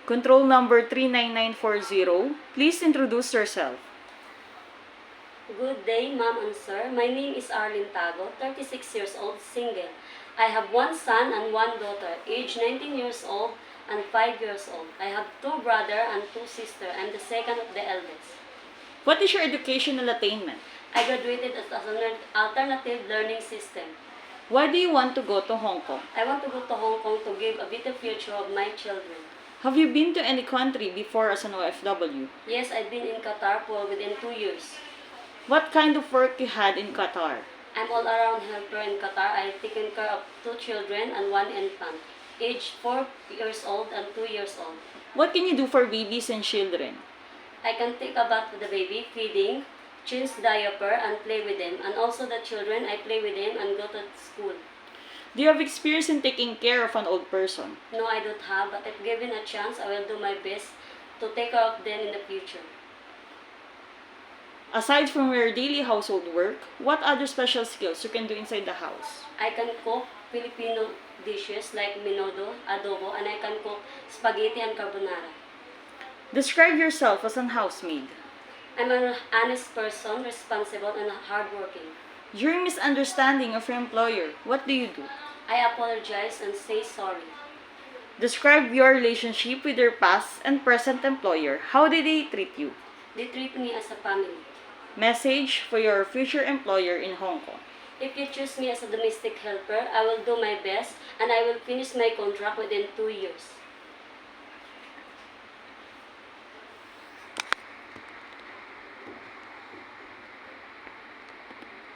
Control number 39940, please introduce yourself. Good day, ma'am and sir. My name is Arlene Tago, 36 years old, single. I have one son and one daughter, age 19 years old and 5 years old. I have two brothers and two sisters. I'm the second of the eldest. What is your educational attainment? I graduated as an alternative learning system. Why do you want to go to Hong Kong? I want to go to Hong Kong to give a better future of my children. Have you been to any country before as an OFW? Yes, I've been in Qatar for within 2 years. What kind of work you had in Qatar? I'm all-around helper in Qatar. I've taken care of 2 children and 1 infant, aged 4 years old and 2 years old. What can you do for babies and children? I can take a bath with the baby, feeding, change diaper, and play with them. And also the children, I play with them and go to school. Do you have experience in taking care of an old person? No, I don't have, but if given a chance, I will do my best to take care of them in the future. Aside from your daily household work, what other special skills you can do inside the house? I can cook Filipino dishes like menudo, adobo, and I can cook spaghetti and carbonara. Describe yourself as an housemaid. I'm an honest person, responsible, and hardworking. During misunderstanding of your employer, what do you do? I apologize and say sorry. Describe your relationship with your past and present employer. How did they treat you? They treat me as a family. Message for your future employer in Hong Kong. If you choose me as a domestic helper, I will do my best and I will finish my contract within 2 years.